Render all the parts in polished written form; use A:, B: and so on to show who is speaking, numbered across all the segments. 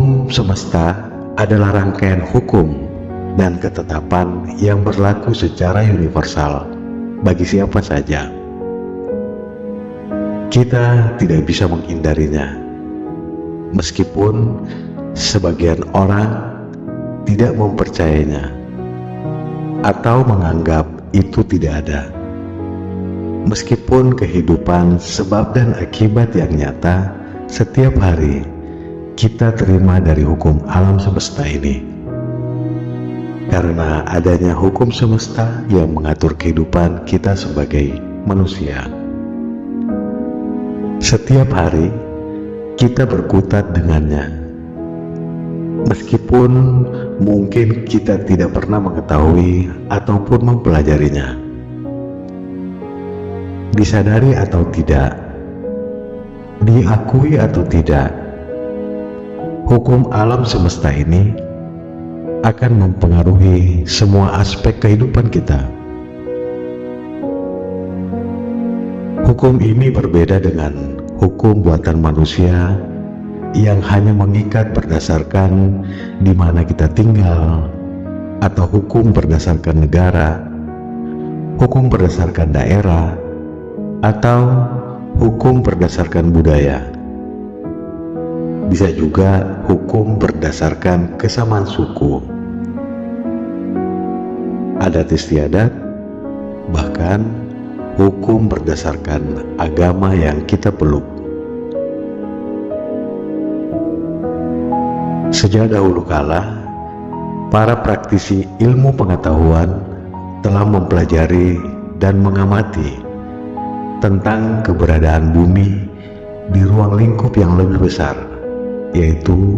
A: Hukum semesta adalah rangkaian hukum dan ketetapan yang berlaku secara universal bagi siapa saja. Kita tidak bisa menghindarinya, meskipun sebagian orang tidak mempercayainya atau menganggap itu tidak ada. Meskipun kehidupan sebab dan akibat yang nyata setiap hari kita terima dari hukum alam semesta ini. Karena adanya hukum semesta yang mengatur kehidupan kita sebagai manusia. Setiap hari kita berkutat dengannya. Meskipun mungkin kita tidak pernah mengetahui ataupun mempelajarinya. Disadari atau tidak, diakui atau tidak, hukum alam semesta ini akan mempengaruhi semua aspek kehidupan kita. Hukum ini berbeda dengan hukum buatan manusia yang hanya mengikat berdasarkan di mana kita tinggal, atau hukum berdasarkan negara, hukum berdasarkan daerah, atau hukum berdasarkan budaya. Bisa juga hukum berdasarkan kesamaan suku, adat istiadat, bahkan hukum berdasarkan agama yang kita peluk. Sejak dahulu kala, para praktisi ilmu pengetahuan telah mempelajari dan mengamati tentang keberadaan bumi di ruang lingkup yang lebih besar, yaitu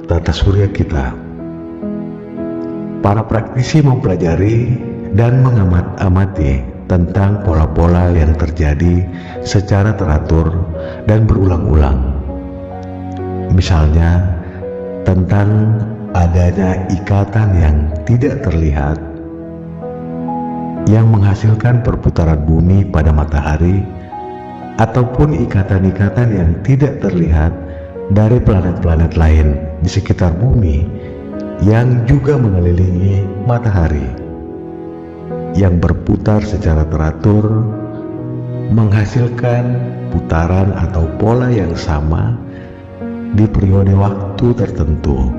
A: tata surya kita. Para praktisi mempelajari dan mengamati tentang pola-pola yang terjadi secara teratur dan berulang-ulang. Misalnya, tentang adanya ikatan yang tidak terlihat yang menghasilkan perputaran bumi pada matahari, ataupun ikatan-ikatan yang tidak terlihat dari planet-planet lain di sekitar bumi yang juga mengelilingi matahari, yang berputar secara teratur, menghasilkan putaran atau pola yang sama di periode waktu tertentu,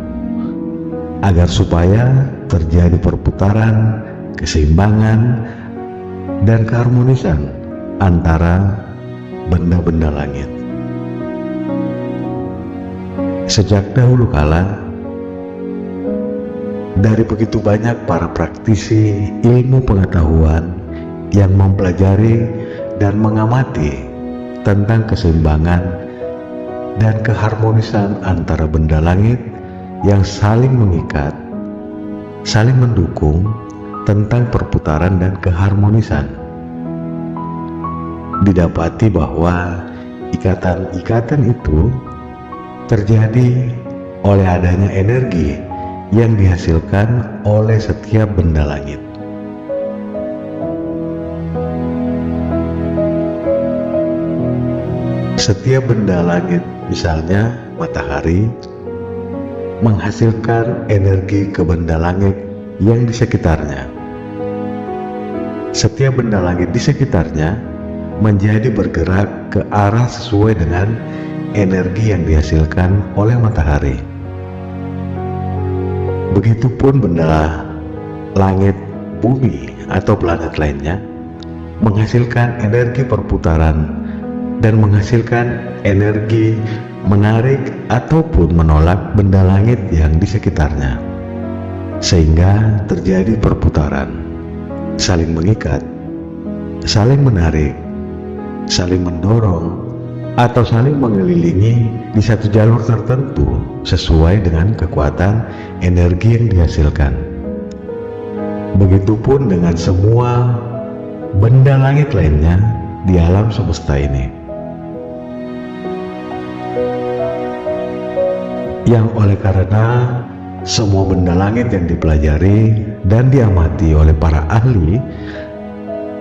A: agar supaya terjadi perputaran, keseimbangan, dan keharmonisan antara benda-benda langit. Sejak dahulu kala, dari begitu banyak para praktisi ilmu pengetahuan yang mempelajari dan mengamati tentang keseimbangan dan keharmonisan antara benda langit yang saling mengikat, saling mendukung tentang perputaran dan keharmonisan. Didapati bahwa ikatan-ikatan itu terjadi oleh adanya energi yang dihasilkan oleh setiap benda langit. Setiap benda langit, misalnya matahari, menghasilkan energi ke benda langit yang di sekitarnya. Setiap benda langit di sekitarnya menjadi bergerak ke arah sesuai dengan energi yang dihasilkan oleh matahari. Begitupun benda langit bumi atau planet lainnya menghasilkan energi perputaran dan menghasilkan energi menarik ataupun menolak benda langit yang di sekitarnya, sehingga terjadi perputaran, saling mengikat, saling menarik, saling mendorong, atau saling mengelilingi di satu jalur tertentu sesuai dengan kekuatan energi yang dihasilkan. Begitupun dengan semua benda langit lainnya di alam semesta ini, yang oleh karena semua benda langit yang dipelajari dan diamati oleh para ahli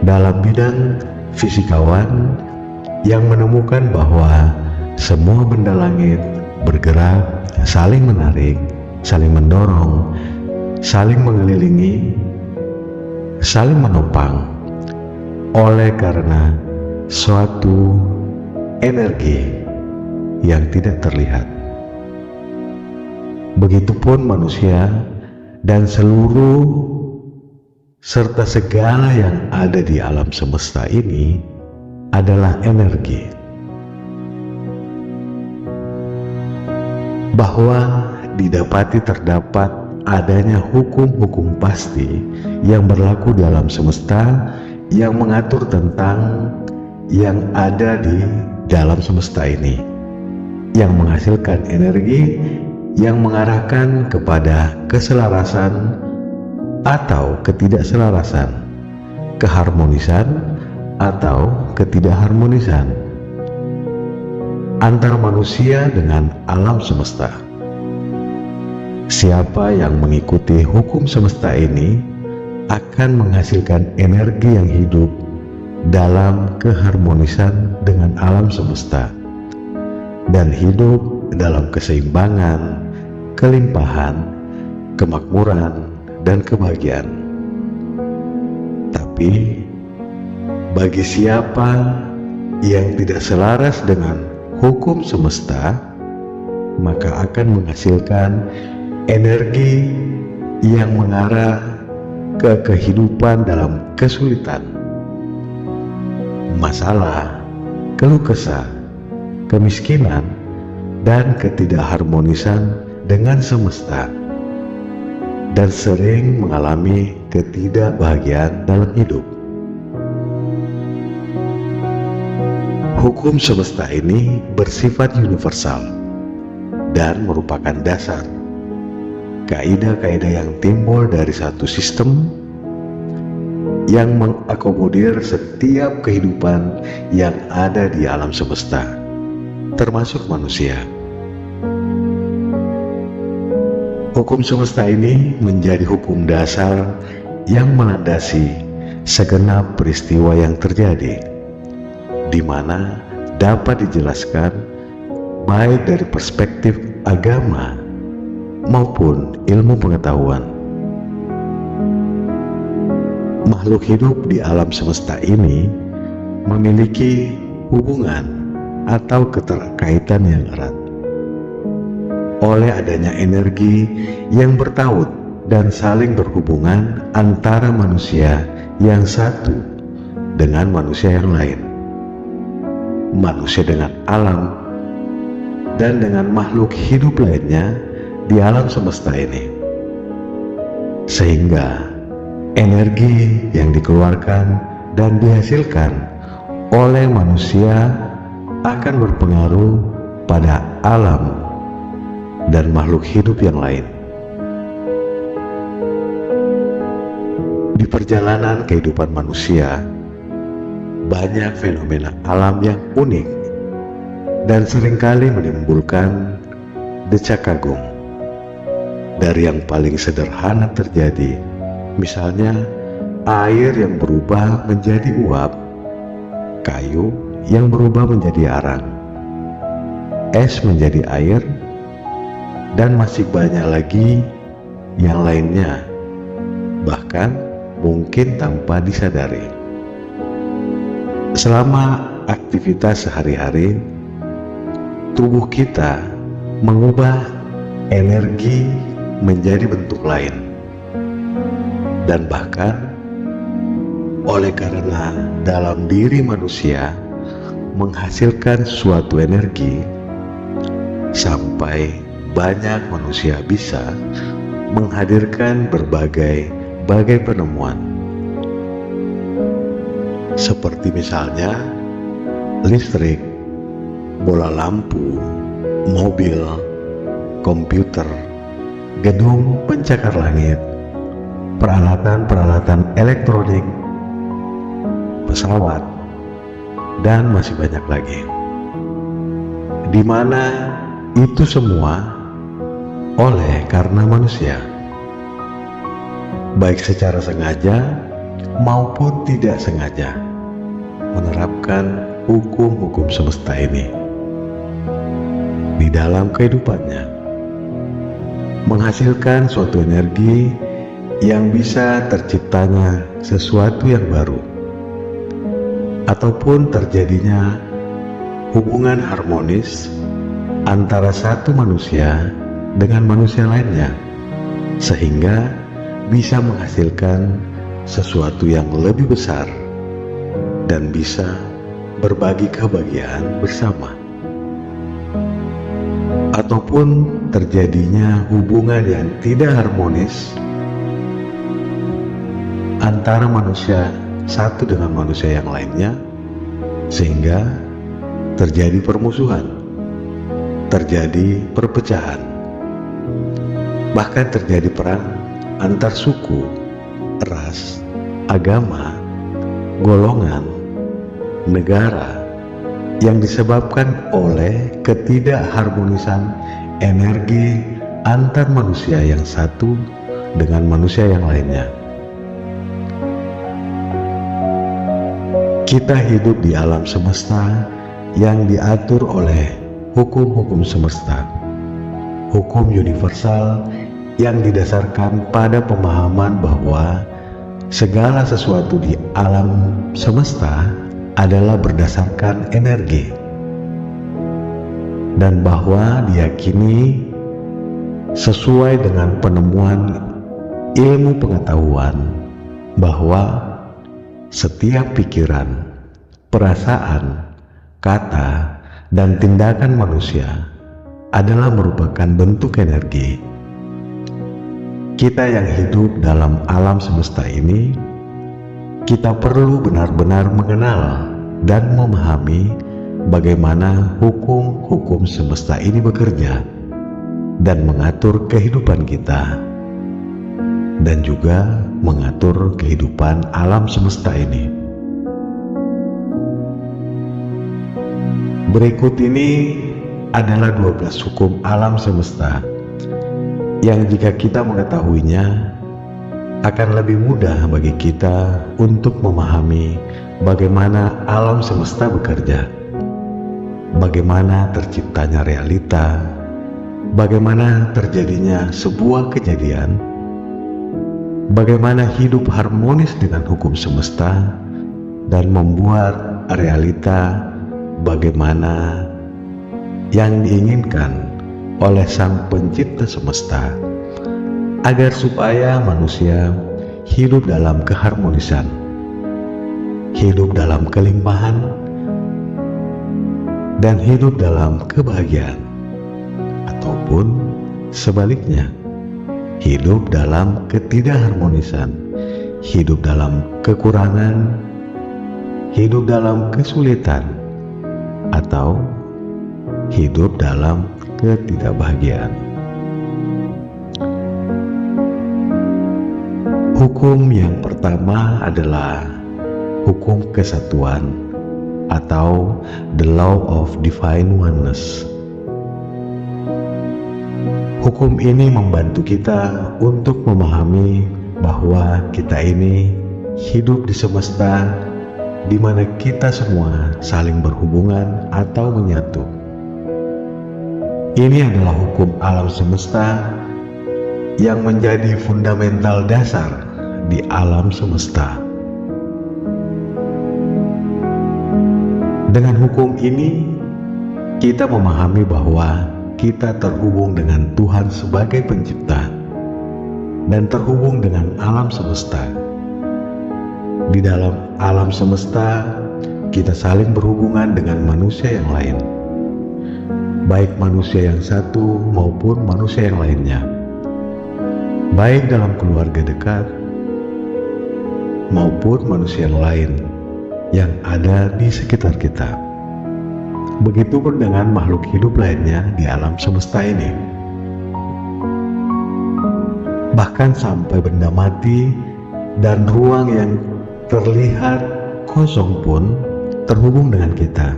A: dalam bidang fisikawan yang menemukan bahwa semua benda langit bergerak, saling menarik, saling mendorong, saling mengelilingi, saling menopang oleh karena suatu energi yang tidak terlihat. Begitupun manusia dan seluruh serta segala yang ada di alam semesta ini adalah energi. Bahwa didapati terdapat adanya hukum-hukum pasti yang berlaku di alam semesta yang mengatur tentang yang ada di dalam semesta ini, yang menghasilkan energi yang mengarahkan kepada keselarasan atau ketidakselarasan, keharmonisan atau ketidakharmonisan antara manusia dengan alam semesta. Siapa yang mengikuti hukum semesta ini akan menghasilkan energi yang hidup dalam keharmonisan dengan alam semesta dan hidup dalam keseimbangan, kelimpahan, kemakmuran, dan kebahagiaan. Tapi bagi siapa yang tidak selaras dengan hukum semesta, maka akan menghasilkan energi yang mengarah ke kehidupan dalam kesulitan, masalah, keluh kesah, kemiskinan, dan ketidakharmonisan dengan semesta, dan sering mengalami ketidakbahagiaan dalam hidup. Hukum semesta ini bersifat universal dan merupakan dasar kaidah-kaidah yang timbul dari satu sistem yang mengakomodir setiap kehidupan yang ada di alam semesta, termasuk manusia. Hukum semesta ini menjadi hukum dasar yang melandasi segenap peristiwa yang terjadi, di mana dapat dijelaskan baik dari perspektif agama maupun ilmu pengetahuan. Makhluk hidup di alam semesta ini memiliki hubungan atau keterkaitan yang erat oleh adanya energi yang bertaut dan saling berhubungan antara manusia yang satu dengan manusia yang lain, manusia dengan alam, dan dengan makhluk hidup lainnya di alam semesta ini, sehingga energi yang dikeluarkan dan dihasilkan oleh manusia akan berpengaruh pada alam dan makhluk hidup yang lain. Di perjalanan kehidupan manusia, banyak fenomena alam yang unik dan seringkali menimbulkan decak kagum. Dari yang paling sederhana terjadi, misalnya air yang berubah menjadi uap, kayu yang berubah menjadi arang, es menjadi air, dan masih banyak lagi yang lainnya, bahkan mungkin tanpa disadari. Selama aktivitas sehari-hari, tubuh kita mengubah energi menjadi bentuk lain, dan bahkan oleh karena dalam diri manusia menghasilkan suatu energi, sampai banyak manusia bisa menghadirkan berbagai penemuan, seperti misalnya listrik, bola lampu, mobil, komputer, gedung pencakar langit, peralatan-peralatan elektronik, pesawat, dan masih banyak lagi, di mana itu semua oleh karena manusia, baik secara sengaja maupun tidak sengaja, menerapkan hukum-hukum semesta ini. di dalam kehidupannya, menghasilkan suatu energi yang bisa terciptanya sesuatu yang baru, ataupun terjadinya hubungan harmonis antara satu manusia dengan manusia lainnya, sehingga bisa menghasilkan sesuatu yang lebih besar dan bisa berbagi kebahagiaan bersama. Ataupun terjadinya hubungan yang tidak harmonis antara manusia satu dengan manusia yang lainnya, sehingga terjadi permusuhan, terjadi perpecahan, bahkan terjadi perang antar suku, ras, agama, golongan, negara, yang disebabkan oleh ketidakharmonisan energi antar manusia yang satu dengan manusia yang lainnya. Kita hidup di alam semesta yang diatur oleh hukum-hukum semesta, hukum universal yang didasarkan pada pemahaman bahwa segala sesuatu di alam semesta adalah berdasarkan energi, dan bahwa diyakini sesuai dengan penemuan ilmu pengetahuan bahwa setiap pikiran, perasaan, kata, dan tindakan manusia adalah merupakan bentuk energi. Kita yang hidup dalam alam semesta ini, kita perlu benar-benar mengenal dan memahami bagaimana hukum-hukum semesta ini bekerja dan mengatur kehidupan kita, dan juga mengatur kehidupan alam semesta ini. Berikut ini adalah 12 hukum alam semesta yang jika kita mengetahuinya akan lebih mudah bagi kita untuk memahami bagaimana alam semesta bekerja, bagaimana terciptanya realita, bagaimana terjadinya sebuah kejadian, bagaimana hidup harmonis dengan hukum semesta, dan membuat realita bagaimana yang diinginkan oleh Sang Pencipta semesta, agar supaya manusia hidup dalam keharmonisan, hidup dalam kelimpahan, dan hidup dalam kebahagiaan, ataupun sebaliknya, hidup dalam ketidakharmonisan, hidup dalam kekurangan, hidup dalam kesulitan, atau hidup dalam ketidakbahagiaan. Hukum yang pertama adalah hukum kesatuan atau the law of divine oneness. Hukum ini membantu kita untuk memahami bahwa kita ini hidup di semesta di mana kita semua saling berhubungan atau menyatu. Ini adalah hukum alam semesta yang menjadi fundamental dasar di alam semesta. Dengan hukum ini, kita memahami bahwa kita terhubung dengan Tuhan sebagai pencipta dan terhubung dengan alam semesta. Di dalam alam semesta, kita saling berhubungan dengan manusia yang lain, baik manusia yang satu maupun manusia yang lainnya, baik dalam keluarga dekat maupun manusia yang lain yang ada di sekitar kita. Begitupun dengan makhluk hidup lainnya di alam semesta ini. Bahkan sampai benda mati dan ruang yang terlihat kosong pun terhubung dengan kita,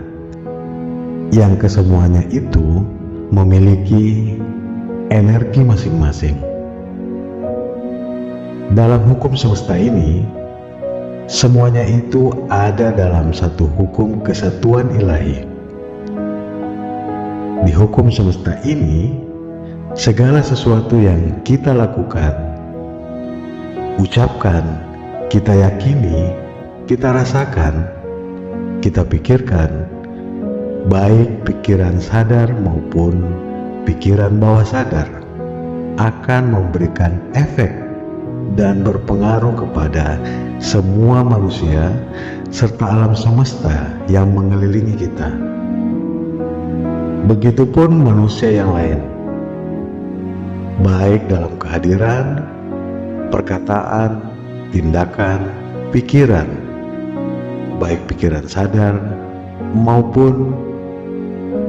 A: yang kesemuanya itu memiliki energi masing-masing. Dalam hukum semesta ini, semuanya itu ada dalam satu hukum kesatuan ilahi. Di hukum semesta ini, segala sesuatu yang kita lakukan, ucapkan, kita yakini, kita rasakan, kita pikirkan, baik pikiran sadar maupun pikiran bawah sadar, akan memberikan efek dan berpengaruh kepada semua manusia serta alam semesta yang mengelilingi kita. Begitupun manusia yang lain, baik dalam kehadiran, perkataan, tindakan, pikiran, baik pikiran sadar maupun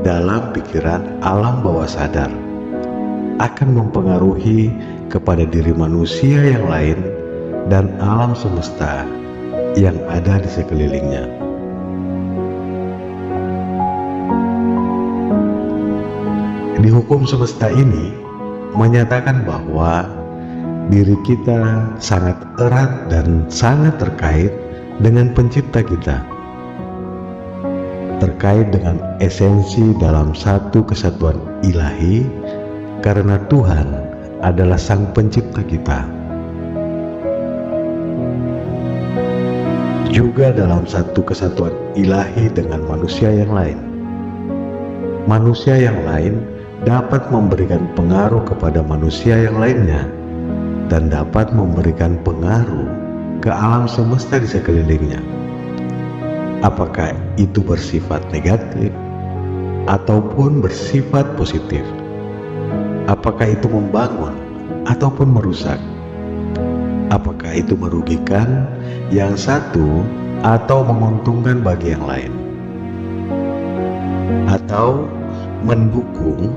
A: dalam pikiran alam bawah sadar, akan mempengaruhi kepada diri manusia yang lain dan alam semesta yang ada di sekelilingnya. Di hukum semesta ini menyatakan bahwa diri kita sangat erat dan sangat terkait dengan pencipta kita, terkait dengan esensi dalam satu kesatuan ilahi, karena Tuhan adalah sang pencipta kita. Juga dalam satu kesatuan ilahi dengan manusia yang lain. Manusia yang lain dapat memberikan pengaruh kepada manusia yang lainnya dan dapat memberikan pengaruh ke alam semesta di sekelilingnya. Apakah itu bersifat negatif ataupun bersifat positif? Apakah itu membangun ataupun merusak? Apakah itu merugikan yang satu atau menguntungkan bagi yang lain? Atau mendukung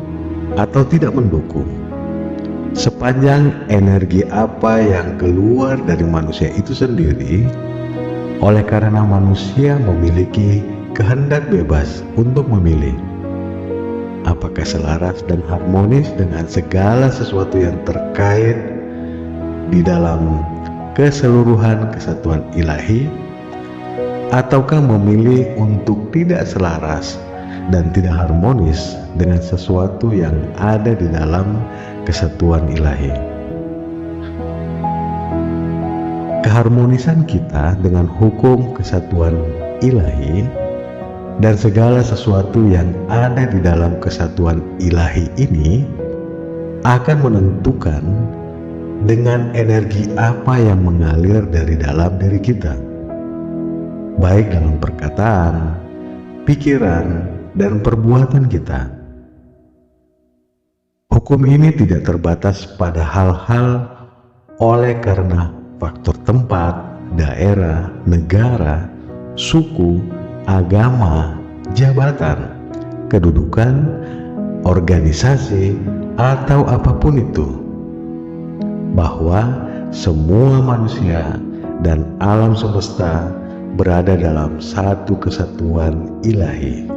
A: atau tidak mendukung? Sepanjang energi apa yang keluar dari manusia itu sendiri, oleh karena manusia memiliki kehendak bebas untuk memilih apakah selaras dan harmonis dengan segala sesuatu yang terkait di dalam keseluruhan kesatuan ilahi, ataukah memilih untuk tidak selaras dan tidak harmonis dengan sesuatu yang ada di dalam kesatuan ilahi. Keharmonisan kita dengan hukum kesatuan ilahi dan segala sesuatu yang ada di dalam kesatuan ilahi ini akan menentukan dengan energi apa yang mengalir dari dalam diri kita, baik dalam perkataan, pikiran, dan perbuatan kita. Hukum ini tidak terbatas pada hal-hal oleh karena faktor tempat, daerah, negara, suku, agama, jabatan, kedudukan, organisasi, atau apapun itu, bahwa semua manusia dan alam semesta berada dalam satu kesatuan ilahi,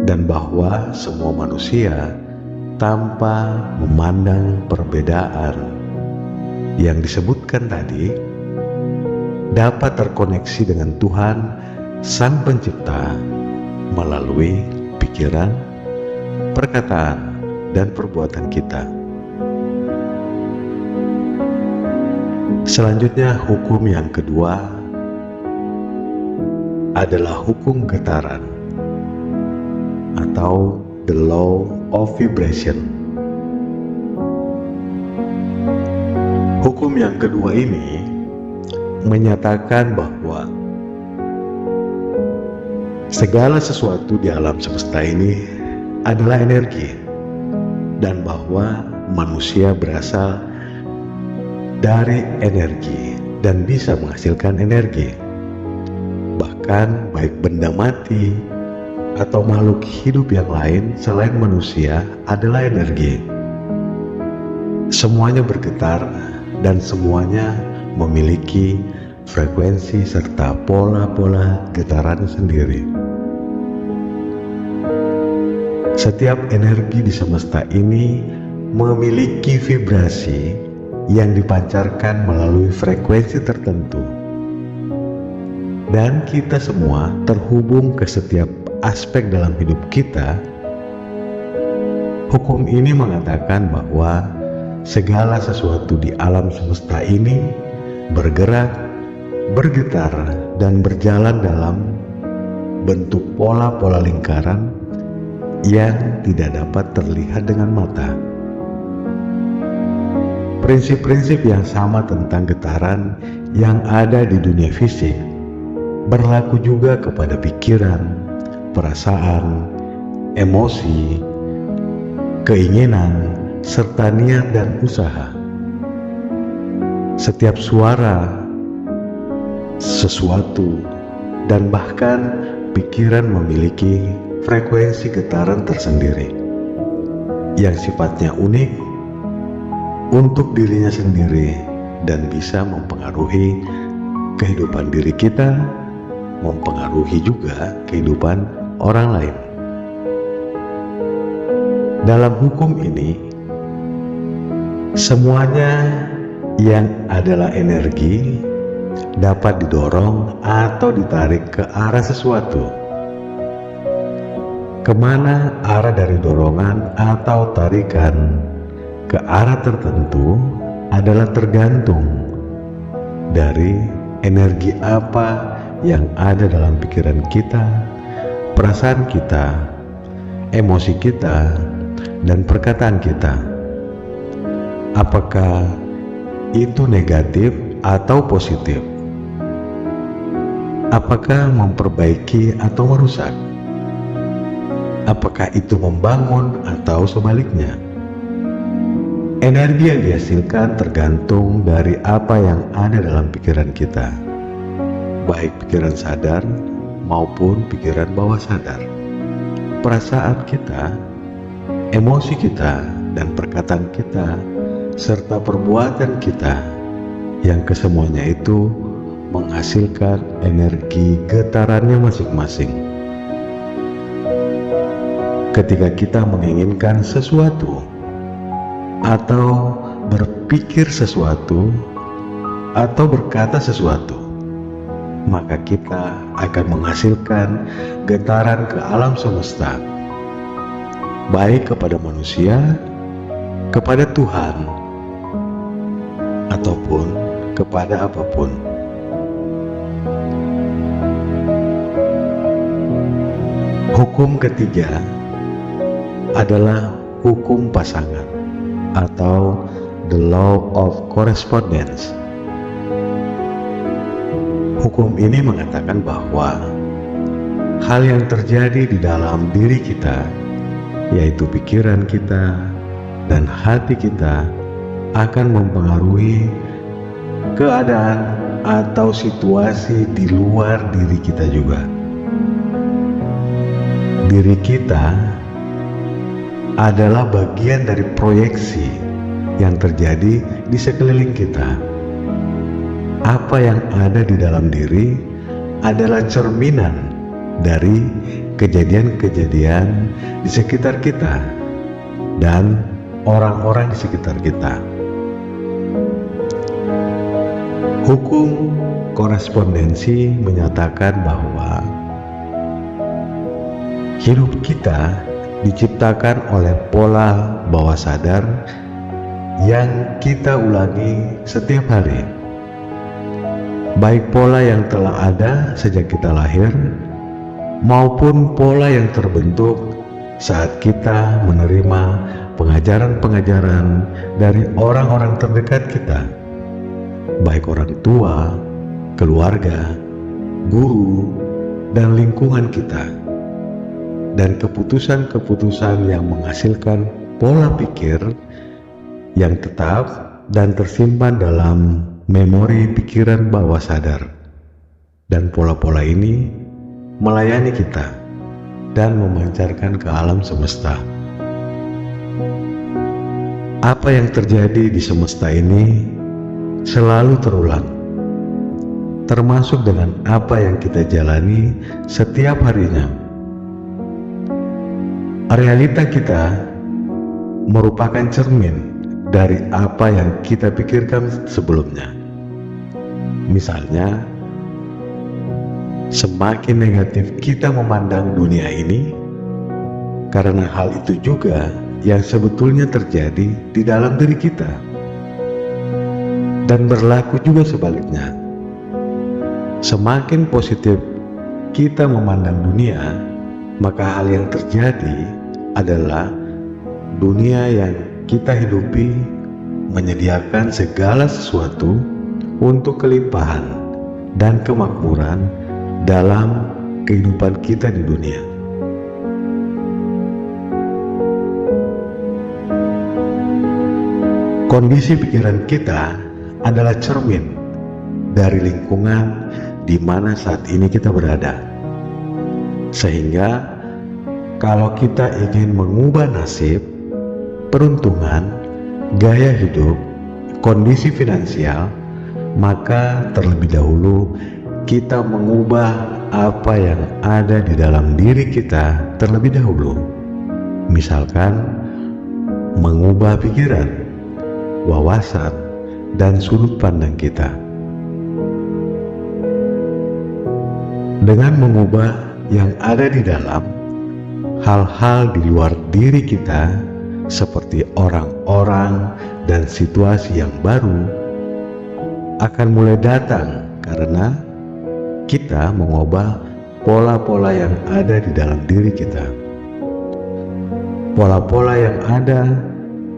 A: dan bahwa semua manusia tanpa memandang perbedaan yang disebutkan tadi dapat terkoneksi dengan Tuhan Sang Pencipta melalui pikiran, perkataan, dan perbuatan kita. Selanjutnya, hukum yang kedua adalah hukum getaran atau the law of vibration. Hukum yang kedua ini menyatakan bahwa segala sesuatu di alam semesta ini adalah energi, dan bahwa manusia berasal dari energi dan bisa menghasilkan energi. Bahkan baik benda mati atau makhluk hidup yang lain selain manusia adalah energi. Semuanya bergetar dan semuanya memiliki frekuensi serta pola-pola getaran sendiri. Setiap energi di semesta ini memiliki vibrasi yang dipancarkan melalui frekuensi tertentu, dan kita semua terhubung ke setiap aspek dalam hidup kita Hukum ini mengatakan bahwa segala sesuatu di alam semesta ini bergerak, bergetar, dan berjalan dalam bentuk pola-pola lingkaran yang tidak dapat terlihat dengan mata. Prinsip-prinsip yang sama tentang getaran yang ada di dunia fisik berlaku juga kepada pikiran, perasaan, emosi, keinginan, serta niat dan usaha. Setiap suara, sesuatu, dan bahkan pikiran memiliki frekuensi getaran tersendiri yang sifatnya unik untuk dirinya sendiri dan bisa mempengaruhi kehidupan diri kita, mempengaruhi juga kehidupan orang lain. Dalam hukum ini, semuanya yang adalah energi dapat didorong atau ditarik ke arah sesuatu. Kemana arah dari dorongan atau tarikan ke arah tertentu adalah tergantung dari energi apa yang ada dalam pikiran kita, perasaan kita, emosi kita, dan perkataan kita. Apakah itu negatif atau positif? Apakah memperbaiki atau merusak? Apakah itu membangun atau sebaliknya? Energi yang dihasilkan tergantung dari apa yang ada dalam pikiran kita, baik pikiran sadar maupun pikiran bawah sadar. Perasaan kita, emosi kita, dan perkataan kita, serta perbuatan kita, yang kesemuanya itu menghasilkan energi getarannya masing-masing. Ketika kita menginginkan sesuatu, atau berpikir sesuatu, atau berkata sesuatu, maka kita akan menghasilkan getaran ke alam semesta, baik kepada manusia, kepada Tuhan, ataupun kepada apapun. Hukum ketiga adalah hukum pasangan atau the law of correspondence. Hukum ini mengatakan bahwa hal yang terjadi di dalam diri kita, yaitu pikiran kita dan hati kita, akan mempengaruhi keadaan atau situasi di luar diri kita juga. Diri kita adalah bagian dari proyeksi yang terjadi di sekeliling kita. Apa yang ada di dalam diri adalah cerminan dari kejadian-kejadian di sekitar kita dan orang-orang di sekitar kita. Hukum korespondensi menyatakan bahwa hidup kita diciptakan oleh pola bawah sadar yang kita ulangi setiap hari, baik pola yang telah ada sejak kita lahir maupun pola yang terbentuk saat kita menerima pengajaran-pengajaran dari orang-orang terdekat kita, baik orang tua, keluarga, guru, dan lingkungan kita. Dan keputusan-keputusan yang menghasilkan pola pikir yang tetap dan tersimpan dalam memori pikiran bawah sadar. Dan pola-pola ini melayani kita dan memancarkan ke alam semesta. Apa yang terjadi di semesta ini selalu terulang, termasuk dengan apa yang kita jalani setiap harinya. Realita kita merupakan cermin dari apa yang kita pikirkan sebelumnya. Misalnya, semakin negatif kita memandang dunia ini, karena hal itu juga yang sebetulnya terjadi di dalam diri kita. Dan berlaku juga sebaliknya. Semakin positif kita memandang dunia, maka hal yang terjadi adalah dunia yang kita hidupi menyediakan segala sesuatu untuk kelimpahan dan kemakmuran dalam kehidupan kita di dunia. Kondisi pikiran kita adalah cermin dari lingkungan di mana saat ini kita berada. Sehingga kalau kita ingin mengubah nasib, peruntungan, gaya hidup, kondisi finansial, maka terlebih dahulu kita mengubah apa yang ada di dalam diri kita terlebih dahulu. Misalkan mengubah pikiran, wawasan, dan sudut pandang kita. Dengan mengubah yang ada di dalam, hal-hal di luar diri kita seperti orang-orang dan situasi yang baru akan mulai datang karena kita mengubah pola-pola yang ada di dalam diri kita. Pola-pola yang ada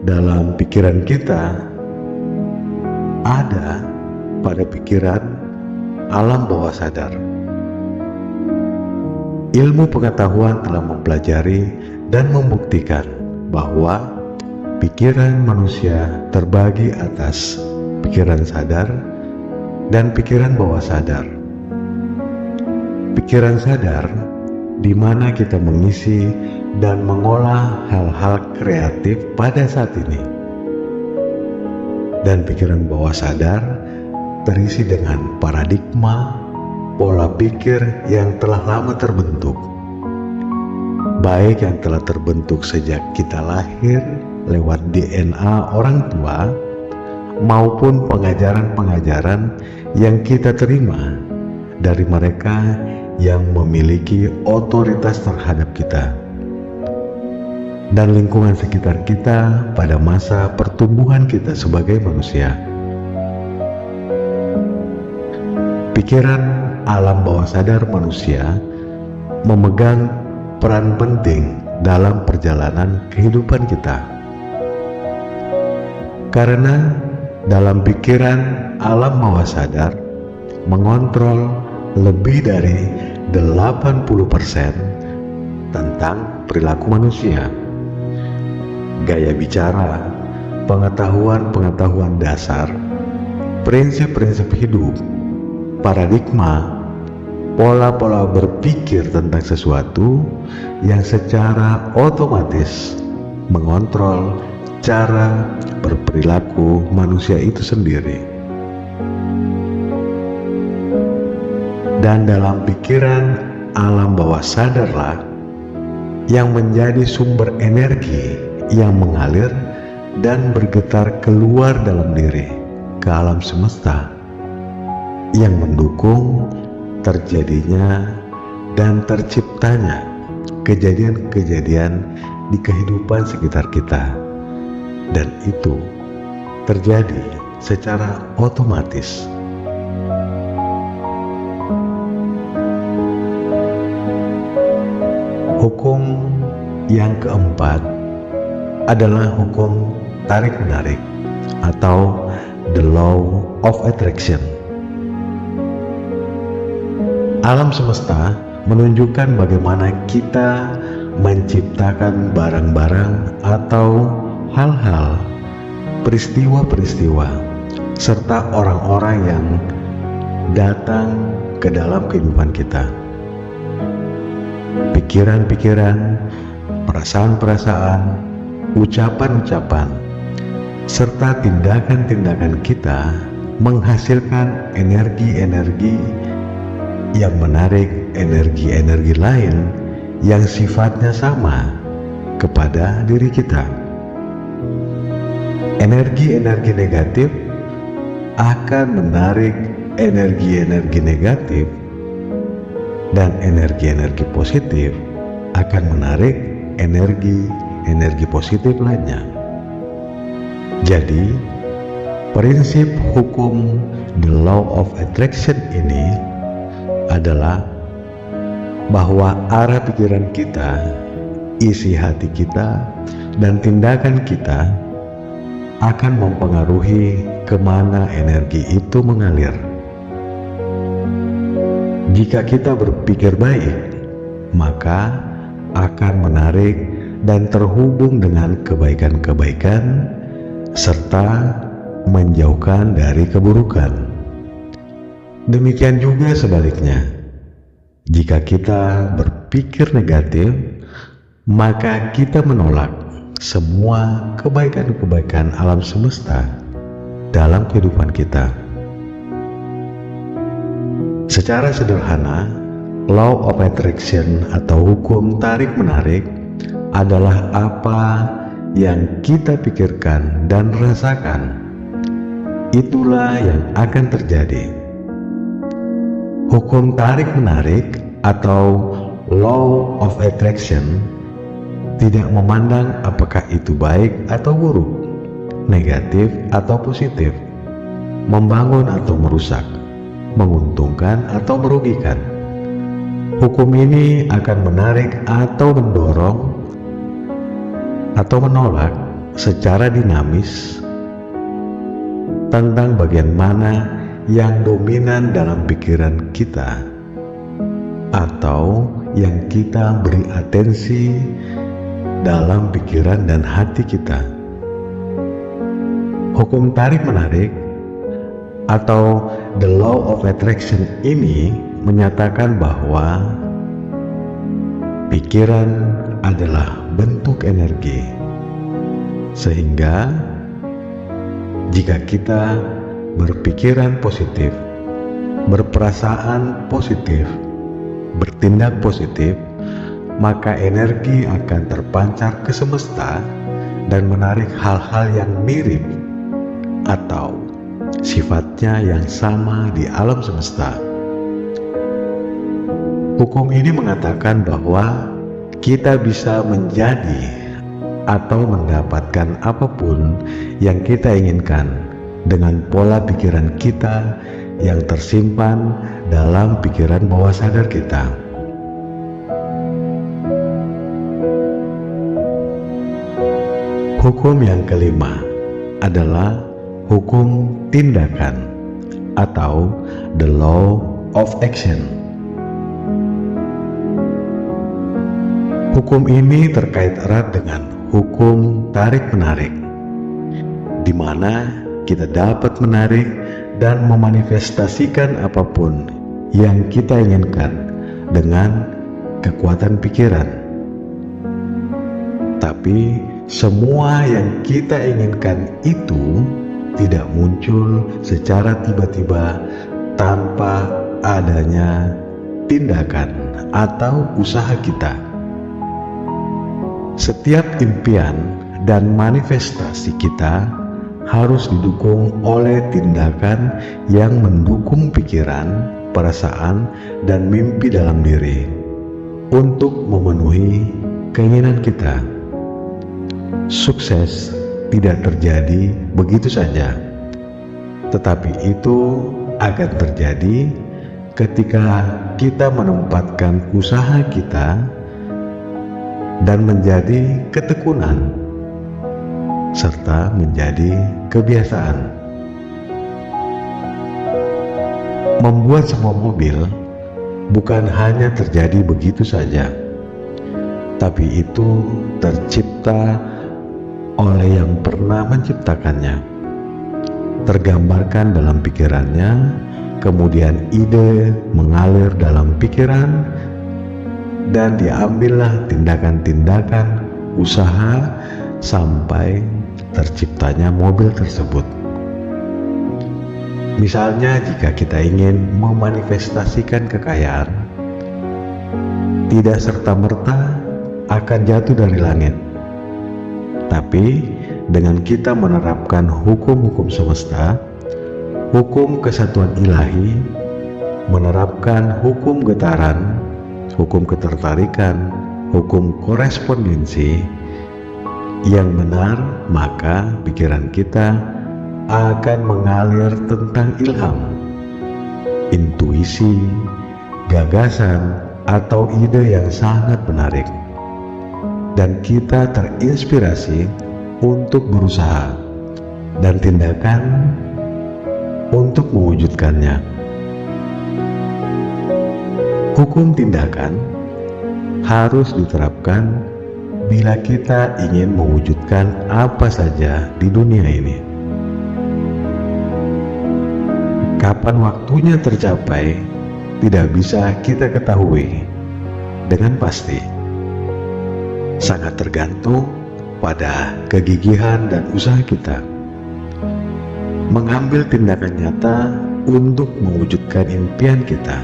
A: dalam pikiran kita ada pada pikiran alam bawah sadar. Ilmu pengetahuan telah mempelajari dan membuktikan bahwa pikiran manusia terbagi atas pikiran sadar dan pikiran bawah sadar. Pikiran sadar di mana kita mengisi dan mengolah hal-hal kreatif pada saat ini. Dan pikiran bawah sadar terisi dengan paradigma, pola pikir yang telah lama terbentuk. Baik yang telah terbentuk sejak kita lahir lewat DNA orang tua, maupun pengajaran-pengajaran yang kita terima dari mereka yang memiliki otoritas terhadap kita dan lingkungan sekitar kita pada masa pertumbuhan kita sebagai manusia. Pikiran alam bawah sadar manusia memegang peran penting dalam perjalanan kehidupan kita. Karena dalam pikiran alam bawah sadar mengontrol lebih dari 80% tentang perilaku manusia, gaya bicara, pengetahuan-pengetahuan dasar, prinsip-prinsip hidup, paradigma, pola-pola berpikir tentang sesuatu yang secara otomatis mengontrol cara berperilaku manusia itu sendiri. Dan dalam pikiran alam bawah sadarlah yang menjadi sumber energi yang mengalir dan bergetar keluar dalam diri ke alam semesta, yang mendukung terjadinya dan terciptanya kejadian-kejadian di kehidupan sekitar kita. Dan itu terjadi secara otomatis. Hukum yang keempat adalah hukum tarik-menarik atau the law of attraction. Alam semesta menunjukkan bagaimana kita menciptakan barang-barang atau hal-hal, peristiwa-peristiwa, serta orang-orang yang datang ke dalam kehidupan kita. Pikiran-pikiran, perasaan-perasaan, ucapan-ucapan, serta tindakan-tindakan kita menghasilkan energi-energi yang menarik energi-energi lain yang sifatnya sama kepada diri kita. Energi-energi negatif akan menarik energi-energi negatif, dan energi-energi positif akan menarik energi positif lainnya. Jadi, prinsip hukum the law of attraction ini adalah bahwa arah pikiran kita, isi hati kita, dan tindakan kita akan mempengaruhi kemana energi itu mengalir. Jika kita berpikir baik, maka akan menarik dan terhubung dengan kebaikan-kebaikan serta menjauhkan dari keburukan. Demikian juga sebaliknya, jika kita berpikir negatif, maka kita menolak semua kebaikan-kebaikan alam semesta dalam kehidupan kita. Secara sederhana, law of attraction atau hukum tarik-menarik adalah apa yang kita pikirkan dan rasakan, itulah yang akan terjadi. Hukum tarik-menarik atau law of attraction tidak memandang apakah itu baik atau buruk, negatif atau positif, membangun atau merusak, menguntungkan atau merugikan. Hukum ini akan menarik atau mendorong atau menolak secara dinamis tentang bagian mana yang dominan dalam pikiran kita atau yang kita beri atensi dalam pikiran dan hati kita. Hukum tarik-menarik atau the law of attraction ini menyatakan bahwa pikiran adalah bentuk energi, sehingga jika kita berpikiran positif, berperasaan positif, bertindak positif, maka energi akan terpancar ke semesta dan menarik hal-hal yang mirip atau sifatnya yang sama di alam semesta. Hukum ini mengatakan bahwa kita bisa menjadi atau mendapatkan apapun yang kita inginkan dengan pola pikiran kita yang tersimpan dalam pikiran bawah sadar kita. Hukum yang kelima adalah hukum tindakan atau the law of action. Hukum ini terkait erat dengan hukum tarik-menarik, di mana kita dapat menarik dan memanifestasikan apapun yang kita inginkan dengan kekuatan pikiran. Tapi semua yang kita inginkan itu tidak muncul secara tiba-tiba tanpa adanya tindakan atau usaha kita. Setiap impian dan manifestasi kita harus didukung oleh tindakan yang mendukung pikiran, perasaan, dan mimpi dalam diri untuk memenuhi keinginan kita. Sukses tidak terjadi begitu saja, tetapi itu akan terjadi ketika kita menempatkan usaha kita dan menjadi ketekunan serta menjadi kebiasaan. Membuat sebuah mobil bukan hanya terjadi begitu saja, tapi itu tercipta oleh yang pernah menciptakannya, tergambarkan dalam pikirannya, kemudian ide mengalir dalam pikiran, dan diambillah tindakan-tindakan usaha sampai terciptanya mobil tersebut. Misalnya, jika kita ingin memanifestasikan kekayaan, tidak serta-merta akan jatuh dari langit, tapi dengan kita menerapkan hukum-hukum semesta, hukum kesatuan ilahi, menerapkan hukum getaran, hukum ketertarikan, hukum korespondensi, yang benar, maka pikiran kita akan mengalir tentang ilham, intuisi, gagasan, atau ide yang sangat menarik, dan kita terinspirasi untuk berusaha dan tindakan untuk mewujudkannya. Hukum tindakan harus diterapkan bila kita ingin mewujudkan apa saja di dunia ini. Kapan waktunya tercapai tidak bisa kita ketahui dengan pasti. Sangat tergantung pada kegigihan dan usaha kita mengambil tindakan nyata untuk mewujudkan impian kita.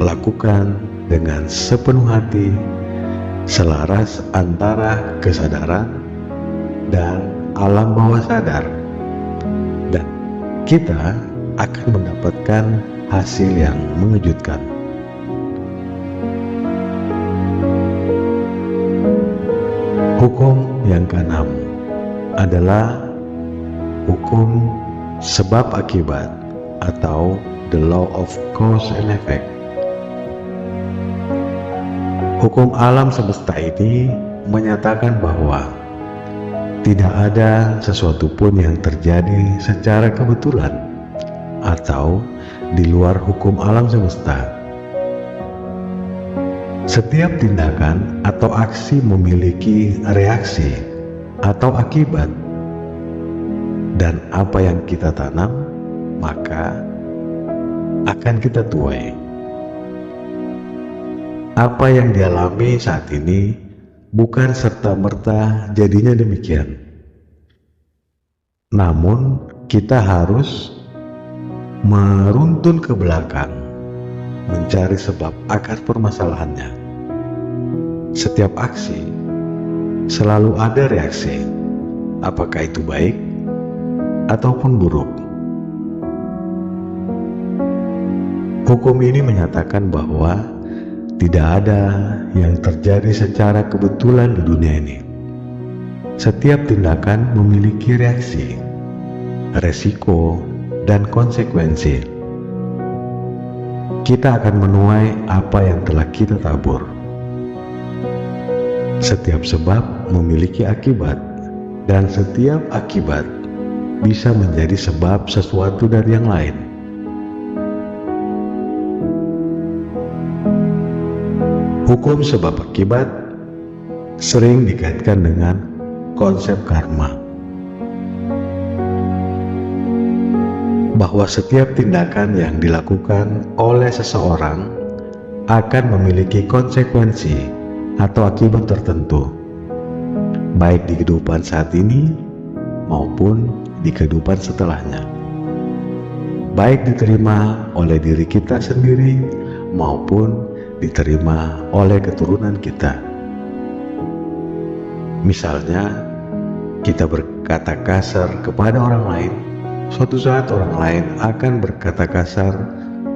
A: Lakukan dengan sepenuh hati, selaras antara kesadaran dan alam bawah sadar, dan kita akan mendapatkan hasil yang mengejutkan. Hukum yang keenam adalah hukum sebab akibat atau the law of cause and effect. Hukum alam semesta ini menyatakan bahwa tidak ada sesuatu pun yang terjadi secara kebetulan atau di luar hukum alam semesta. Setiap tindakan atau aksi memiliki reaksi atau akibat, dan apa yang kita tanam maka akan kita tuai. Apa yang dialami saat ini bukan serta-merta jadinya demikian. Namun kita harus meruntun ke belakang, mencari sebab akar permasalahannya. Setiap aksi selalu ada reaksi, apakah itu baik ataupun buruk. Hukum ini menyatakan bahwa tidak ada yang terjadi secara kebetulan di dunia ini. Setiap tindakan memiliki reaksi, resiko, dan konsekuensi. Kita akan menuai apa yang telah kita tabur. Setiap sebab memiliki akibat, dan setiap akibat bisa menjadi sebab sesuatu dari yang lain. Hukum sebab akibat sering dikaitkan dengan konsep karma, bahwa setiap tindakan yang dilakukan oleh seseorang akan memiliki konsekuensi atau akibat tertentu, baik di kehidupan saat ini maupun di kehidupan setelahnya, baik diterima oleh diri kita sendiri maupun diterima oleh keturunan kita. Misalnya, kita berkata kasar kepada orang lain, suatu saat orang lain akan berkata kasar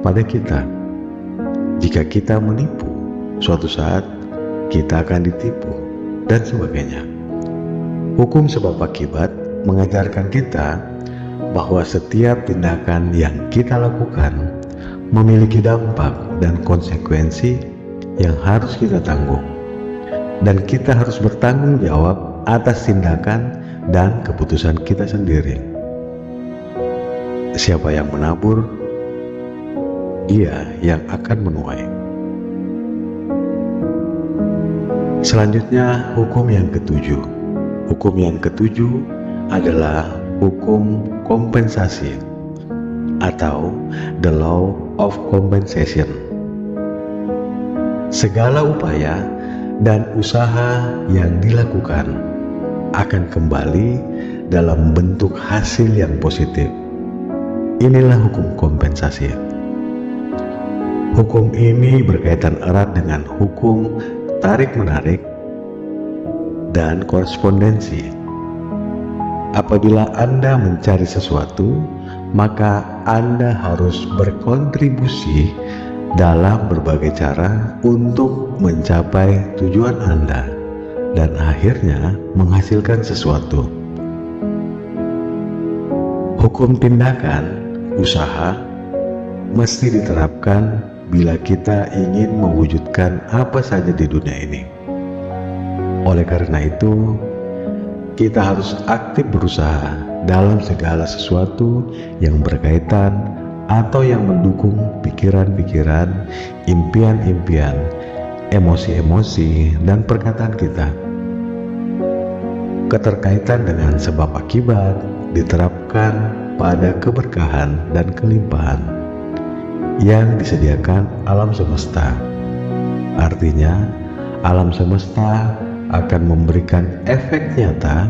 A: pada kita. Jika kita menipu, suatu saat kita akan ditipu, dan sebagainya. Hukum sebab akibat mengajarkan kita bahwa setiap tindakan yang kita lakukan memiliki dampak dan konsekuensi yang harus kita tanggung, dan kita harus bertanggung jawab atas tindakan dan keputusan kita sendiri. Siapa yang menabur, dia yang akan menuai. Selanjutnya, hukum yang ketujuh. Hukum yang ketujuh adalah hukum kompensasi atau the law of compensation. Segala upaya dan usaha yang dilakukan akan kembali dalam bentuk hasil yang positif. Inilah hukum kompensasi. Hukum ini berkaitan erat dengan hukum tarik-menarik dan korespondensi. Apabila Anda mencari sesuatu, maka Anda harus berkontribusi dalam berbagai cara untuk mencapai tujuan Anda, dan akhirnya menghasilkan sesuatu. Hukum tindakan, usaha, mesti diterapkan bila kita ingin mewujudkan apa saja di dunia ini. Oleh karena itu, kita harus aktif berusaha dalam segala sesuatu yang berkaitan atau yang mendukung pikiran-pikiran, impian-impian, emosi-emosi, dan perkataan kita. Keterkaitan dengan sebab akibat diterapkan pada keberkahan dan kelimpahan yang disediakan alam semesta. Artinya, alam semesta akan memberikan efek nyata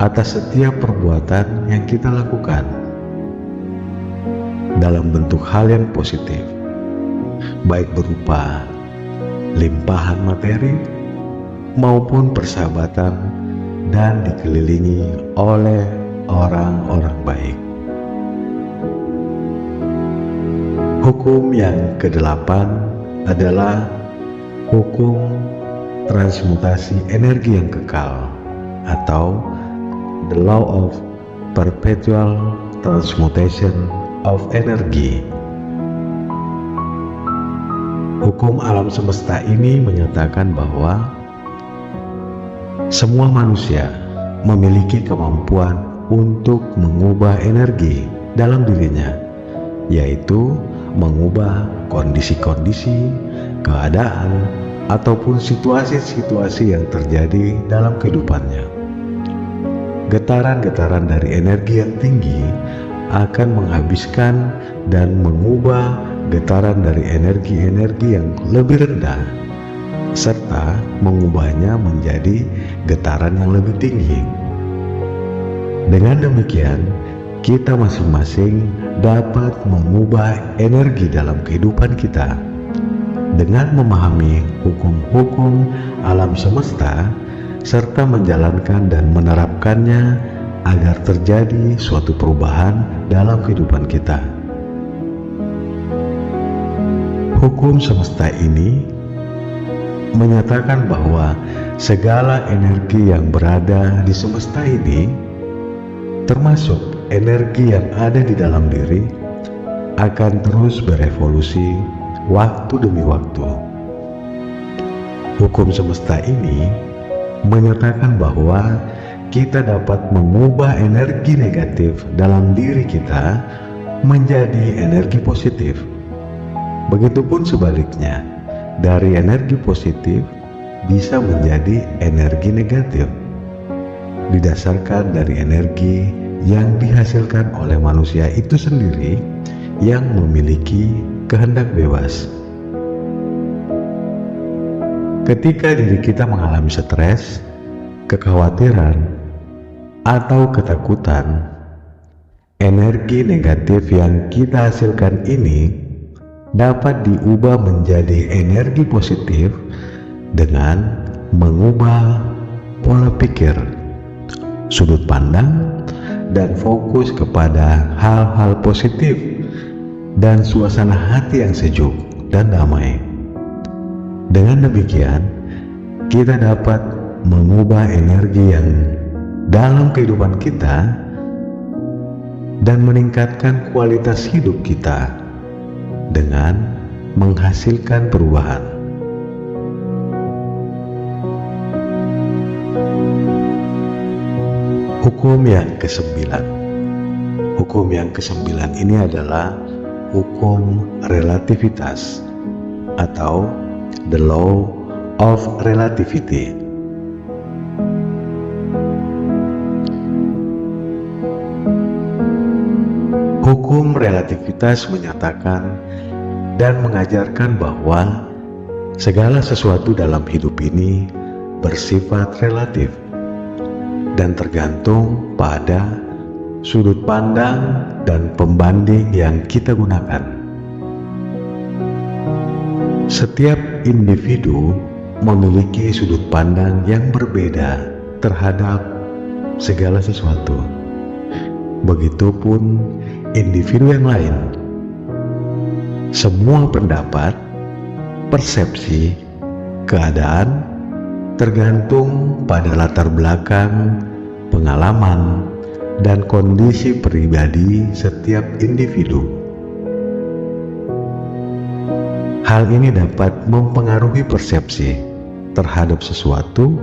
A: atas setiap perbuatan yang kita lakukan dalam bentuk hal yang positif, baik berupa limpahan materi maupun persahabatan dan dikelilingi oleh orang-orang baik. Hukum yang kedelapan adalah hukum transmutasi energi yang kekal atau the law of perpetual transmutation of energy. Hukum alam semesta ini menyatakan bahwa semua manusia memiliki kemampuan untuk mengubah energi dalam dirinya, yaitu mengubah kondisi-kondisi, keadaan, ataupun situasi-situasi yang terjadi dalam kehidupannya. Getaran-getaran dari energi yang tinggi akan menghabiskan dan mengubah getaran dari energi-energi yang lebih rendah, serta mengubahnya menjadi getaran yang lebih tinggi. Dengan demikian, kita masing-masing dapat mengubah energi dalam kehidupan kita. Dengan memahami hukum-hukum alam semesta, serta menjalankan dan menerapkannya agar terjadi suatu perubahan dalam kehidupan kita. Hukum semesta ini menyatakan bahwa segala energi yang berada di semesta ini, termasuk energi yang ada di dalam diri, akan terus berevolusi waktu demi waktu. Hukum semesta ini menyatakan bahwa kita dapat mengubah energi negatif dalam diri kita menjadi energi positif. Begitupun sebaliknya, dari energi positif bisa menjadi energi negatif, didasarkan dari energi yang dihasilkan oleh manusia itu sendiri yang memiliki kehendak bebas. Ketika diri kita mengalami stres, kekhawatiran, atau ketakutan, energi negatif yang kita hasilkan ini dapat diubah menjadi energi positif dengan mengubah pola pikir, sudut pandang, dan fokus kepada hal-hal positif dan suasana hati yang sejuk dan damai. Dengan demikian, kita dapat mengubah energi yang dalam kehidupan kita dan meningkatkan kualitas hidup kita dengan menghasilkan perubahan. Hukum yang kesembilan. Hukum yang kesembilan ini adalah hukum relativitas atau the law of relativity. Hukum relativitas menyatakan dan mengajarkan bahwa segala sesuatu dalam hidup ini bersifat relatif dan tergantung pada sudut pandang dan pembanding yang kita gunakan. Setiap individu memiliki sudut pandang yang berbeda terhadap segala sesuatu. Begitupun individu yang lain. Semua pendapat, persepsi, keadaan, tergantung pada latar belakang, pengalaman, dan kondisi pribadi setiap individu. Hal ini dapat mempengaruhi persepsi terhadap sesuatu,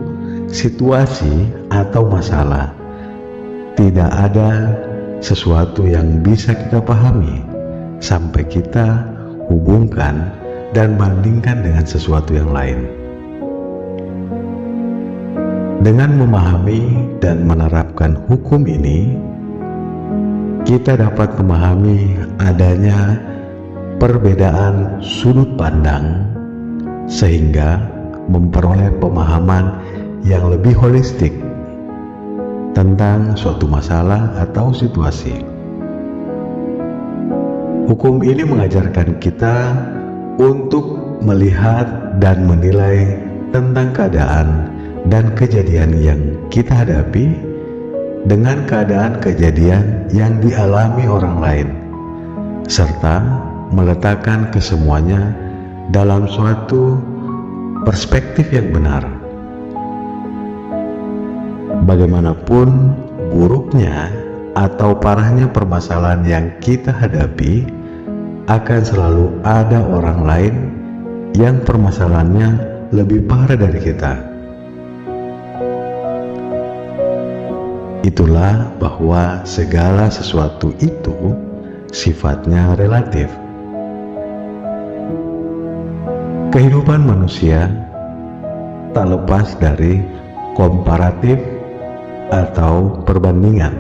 A: situasi, atau masalah. Tidak ada sesuatu yang bisa kita pahami sampai kita hubungkan dan bandingkan dengan sesuatu yang lain. Dengan memahami dan menerapkan hukum ini, kita dapat memahami adanya perbedaan sudut pandang sehingga memperoleh pemahaman yang lebih holistik tentang suatu masalah atau situasi. Hukum ini mengajarkan kita untuk melihat dan menilai tentang keadaan dan kejadian yang kita hadapi dengan keadaan kejadian yang dialami orang lain, serta meletakkan kesemuanya dalam suatu perspektif yang benar. Bagaimanapun buruknya atau parahnya permasalahan yang kita hadapi, akan selalu ada orang lain yang permasalahannya lebih parah dari kita. Itulah bahwa segala sesuatu itu sifatnya relatif. Kehidupan manusia tak lepas dari komparatif atau perbandingan.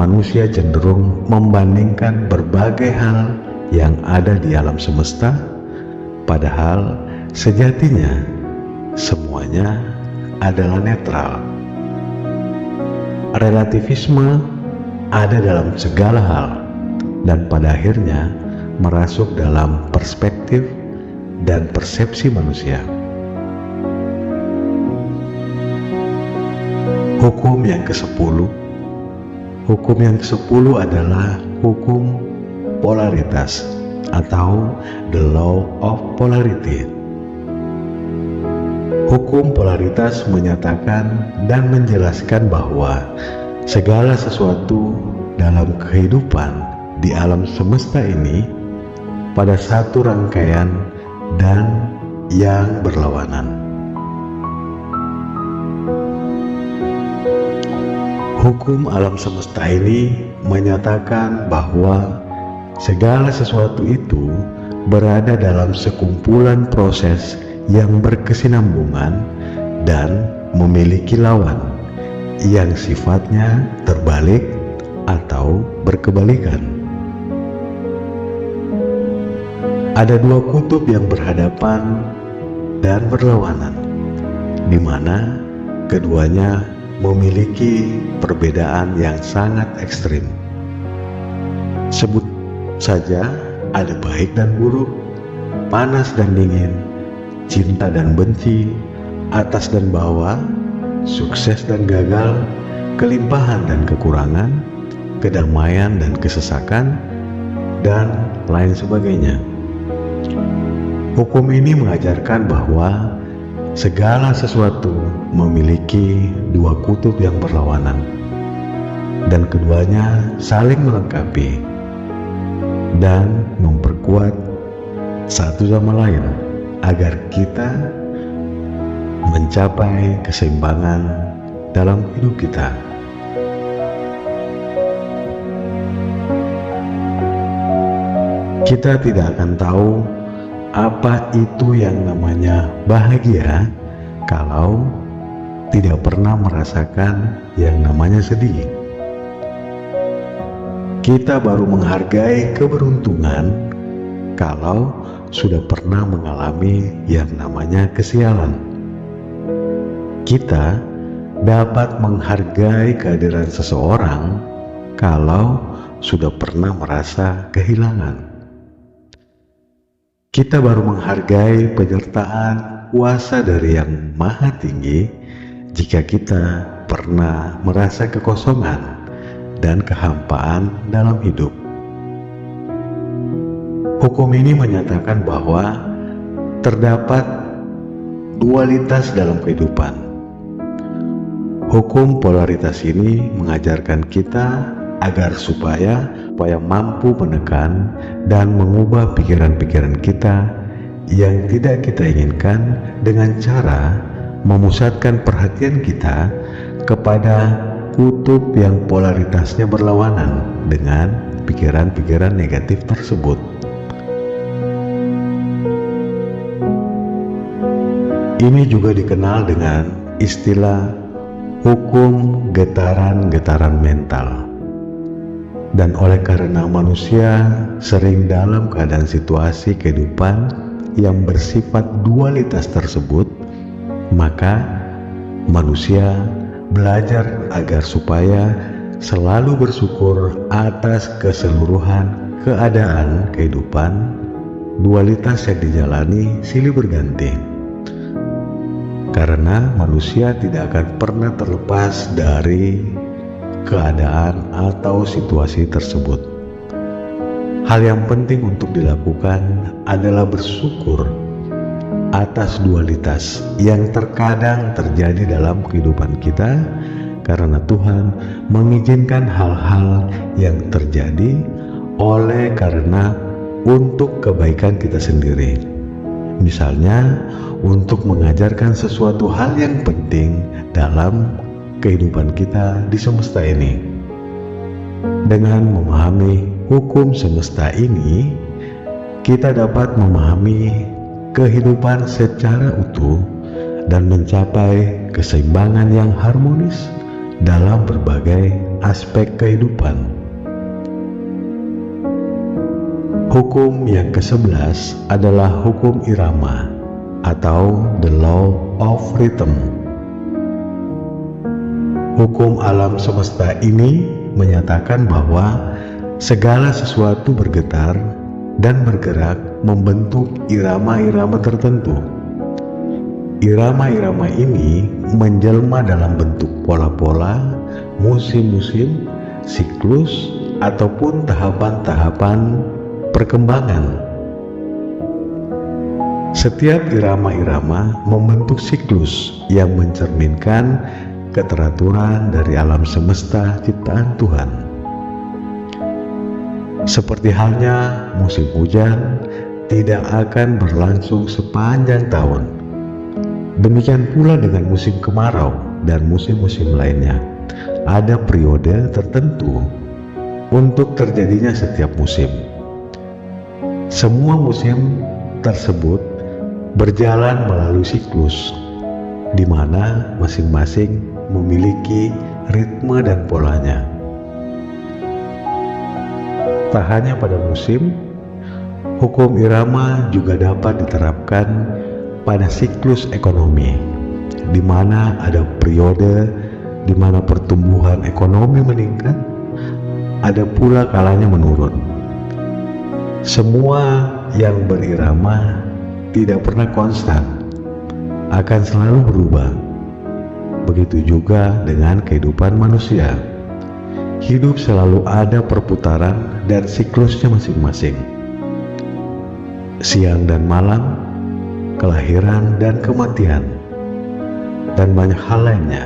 A: Manusia cenderung membandingkan berbagai hal yang ada di alam semesta, padahal sejatinya semuanya adalah netral. Relativisme ada dalam segala hal dan pada akhirnya merasuk dalam perspektif dan persepsi manusia. Hukum yang ke-10 adalah hukum polaritas atau the law of polarity. Hukum polaritas menyatakan dan menjelaskan bahwa segala sesuatu dalam kehidupan di alam semesta ini pada satu rangkaian dan yang berlawanan. Hukum alam semesta ini menyatakan bahwa segala sesuatu itu berada dalam sekumpulan proses yang berkesinambungan dan memiliki lawan yang sifatnya terbalik atau berkebalikan. Ada dua kutub yang berhadapan dan berlawanan, di mana keduanya memiliki perbedaan yang sangat ekstrim. Sebut saja ada baik dan buruk, panas dan dingin, cinta dan benci, atas dan bawah, sukses dan gagal, kelimpahan dan kekurangan, kedamaian dan kesesakan, dan lain sebagainya. Hukum ini mengajarkan bahwa segala sesuatu memiliki dua kutub yang berlawanan, dan keduanya saling melengkapi dan memperkuat satu sama lain agar kita mencapai keseimbangan dalam hidup kita. Kita tidak akan tahu apa itu yang namanya bahagia kalau tidak pernah merasakan yang namanya sedih. Kita baru menghargai keberuntungan kalau sudah pernah mengalami yang namanya kesialan. Kita dapat menghargai kehadiran seseorang kalau sudah pernah merasa kehilangan. Kita baru menghargai penyertaan kuasa dari Yang Maha Tinggi jika kita pernah merasa kekosongan dan kehampaan dalam hidup. Hukum ini menyatakan bahwa terdapat dualitas dalam kehidupan. Hukum polaritas ini mengajarkan kita agar supaya mampu menekan dan mengubah pikiran-pikiran kita yang tidak kita inginkan dengan cara memusatkan perhatian kita kepada kutub yang polaritasnya berlawanan dengan pikiran-pikiran negatif tersebut. Ini juga dikenal dengan istilah hukum getaran-getaran mental. Dan oleh karena manusia sering dalam keadaan situasi kehidupan yang bersifat dualitas tersebut, maka manusia belajar agar supaya selalu bersyukur atas keseluruhan keadaan kehidupan dualitas yang dijalani silih berganti. Karena manusia tidak akan pernah terlepas dari keadaan atau situasi tersebut. Hal yang penting untuk dilakukan adalah bersyukur atas dualitas yang terkadang terjadi dalam kehidupan kita, karena Tuhan mengizinkan hal-hal yang terjadi oleh karena untuk kebaikan kita sendiri. Misalnya, untuk mengajarkan sesuatu hal yang penting dalam kehidupan kita di semesta ini. Dengan memahami hukum semesta ini, kita dapat memahami kehidupan secara utuh dan mencapai keseimbangan yang harmonis dalam berbagai aspek kehidupan. Hukum yang ke-11 adalah hukum irama atau the law of rhythm. Hukum alam semesta ini menyatakan bahwa segala sesuatu bergetar dan bergerak membentuk irama-irama tertentu. Irama-irama ini menjelma dalam bentuk pola-pola, musim-musim, siklus, ataupun tahapan-tahapan perkembangan. Setiap irama-irama membentuk siklus yang mencerminkan keteraturan dari alam semesta ciptaan Tuhan. Seperti halnya musim hujan tidak akan berlangsung sepanjang tahun. Demikian pula dengan musim kemarau dan musim-musim lainnya. Ada periode tertentu untuk terjadinya setiap musim. Semua musim tersebut berjalan melalui siklus, di mana masing-masing memiliki ritme dan polanya. Tak hanya pada musim, hukum irama juga dapat diterapkan pada siklus ekonomi, di mana ada periode di mana pertumbuhan ekonomi meningkat, ada pula kalanya menurun. Semua yang berirama tidak pernah konstan, akan selalu berubah. Begitu juga dengan kehidupan manusia. Hidup selalu ada perputaran dan siklusnya masing-masing. Siang dan malam, kelahiran dan kematian, dan banyak hal lainnya.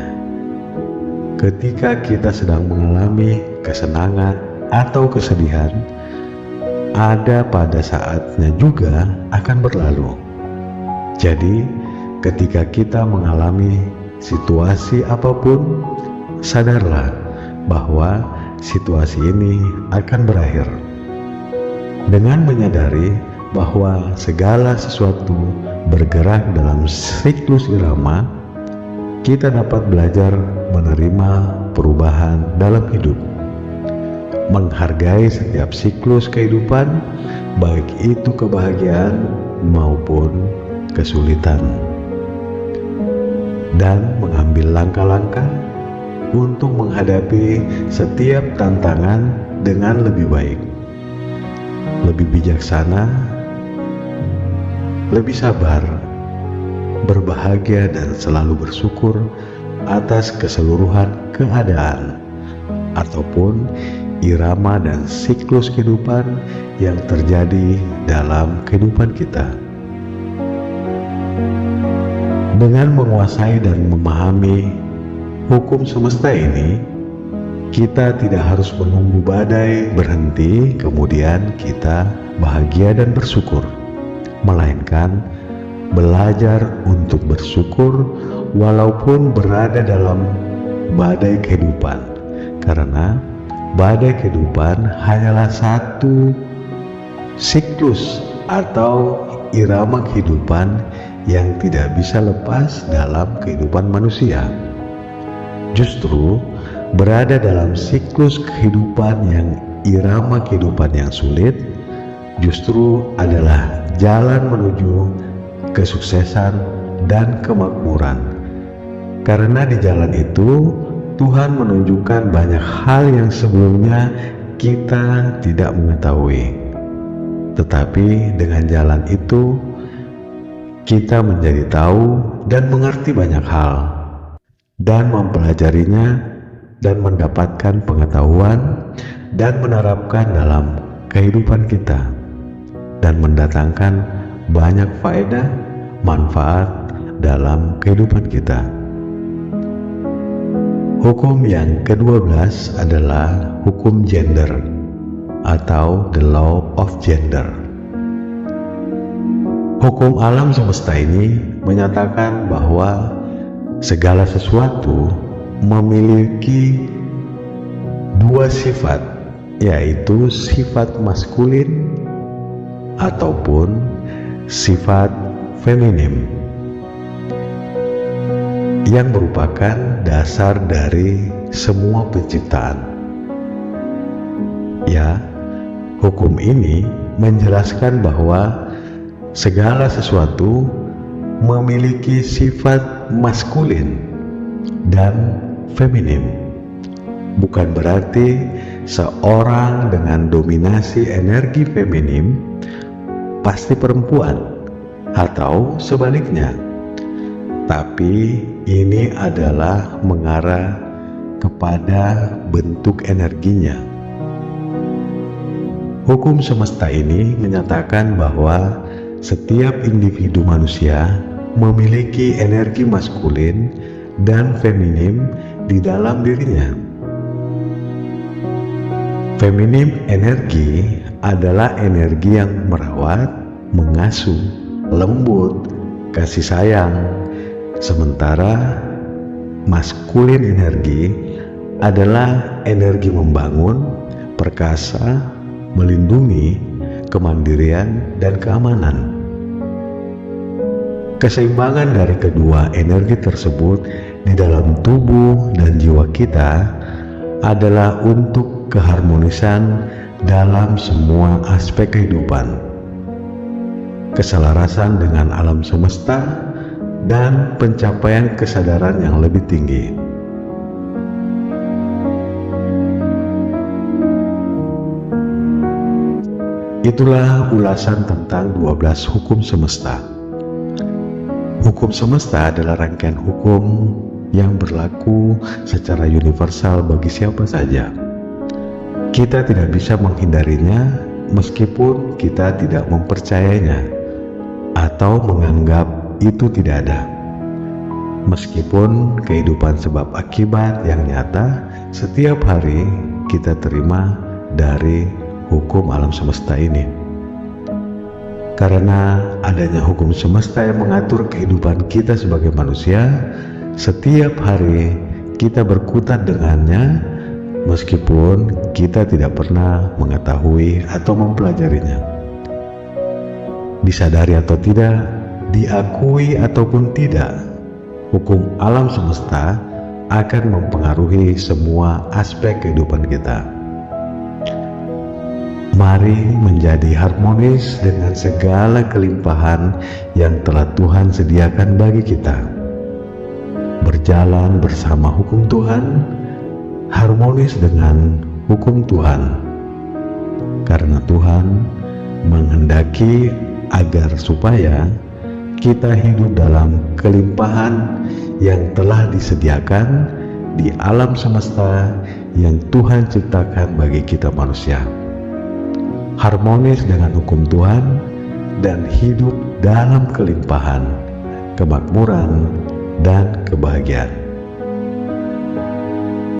A: Ketika kita sedang mengalami kesenangan atau kesedihan, ada pada saatnya juga akan berlalu. Jadi, ketika kita mengalami situasi apapun, sadarlah bahwa situasi ini akan berakhir. Dengan menyadari bahwa segala sesuatu bergerak dalam siklus irama, kita dapat belajar menerima perubahan dalam hidup, menghargai setiap siklus kehidupan, baik itu kebahagiaan maupun kesulitan, dan mengambil langkah-langkah untuk menghadapi setiap tantangan dengan lebih baik, lebih bijaksana, lebih sabar, berbahagia, dan selalu bersyukur atas keseluruhan keadaan ataupun irama dan siklus kehidupan yang terjadi dalam kehidupan kita. Dengan menguasai dan memahami hukum semesta ini, kita tidak harus menunggu badai berhenti kemudian kita bahagia dan bersyukur, melainkan belajar untuk bersyukur walaupun berada dalam badai kehidupan, karena badai kehidupan hanyalah satu siklus atau irama kehidupan yang tidak bisa lepas dalam kehidupan manusia. Justru berada dalam siklus kehidupan yang irama kehidupan yang sulit justru adalah jalan menuju kesuksesan dan kemakmuran. Karena di jalan itu Tuhan menunjukkan banyak hal yang sebelumnya kita tidak mengetahui. Tetapi dengan jalan itu kita menjadi tahu dan mengerti banyak hal dan mempelajarinya dan mendapatkan pengetahuan dan menerapkan dalam kehidupan kita dan mendatangkan banyak faedah manfaat dalam kehidupan kita. Hukum yang ke-12 adalah hukum gender atau the law of gender. Hukum alam semesta ini menyatakan bahwa segala sesuatu memiliki dua sifat, yaitu sifat maskulin ataupun sifat feminim, yang merupakan dasar dari semua penciptaan. Ya, hukum ini menjelaskan bahwa segala sesuatu memiliki sifat maskulin dan feminim. Bukan berarti seorang dengan dominasi energi feminim pasti perempuan atau sebaliknya. Tapi ini adalah mengarah kepada bentuk energinya. Hukum semesta ini menyatakan bahwa setiap individu manusia memiliki energi maskulin dan feminim di dalam dirinya. Feminim energi adalah energi yang merawat, mengasuh, lembut, kasih sayang. Sementara maskulin energi adalah energi membangun, perkasa, melindungi, kemandirian, dan keamanan. Keseimbangan dari kedua energi tersebut di dalam tubuh dan jiwa kita adalah untuk keharmonisan dalam semua aspek kehidupan, keselarasan dengan alam semesta, dan pencapaian kesadaran yang lebih tinggi. Itulah ulasan tentang 12 hukum semesta. Hukum semesta adalah rangkaian hukum yang berlaku secara universal bagi siapa saja. Kita tidak bisa menghindarinya meskipun kita tidak mempercayainya atau menganggap itu tidak ada. Meskipun kehidupan sebab akibat yang nyata setiap hari kita terima dari hukum alam semesta ini. Karena adanya hukum semesta yang mengatur kehidupan kita sebagai manusia, setiap hari kita berkutat dengannya meskipun kita tidak pernah mengetahui atau mempelajarinya. Disadari atau tidak, diakui ataupun tidak, hukum alam semesta akan mempengaruhi semua aspek kehidupan kita. Mari menjadi harmonis dengan segala kelimpahan yang telah Tuhan sediakan bagi kita. Berjalan bersama hukum Tuhan, harmonis dengan hukum Tuhan. Karena Tuhan menghendaki agar supaya kita hidup dalam kelimpahan yang telah disediakan di alam semesta yang Tuhan ciptakan bagi kita manusia. Harmonis dengan hukum Tuhan dan hidup dalam kelimpahan kemakmuran, dan kebahagiaan.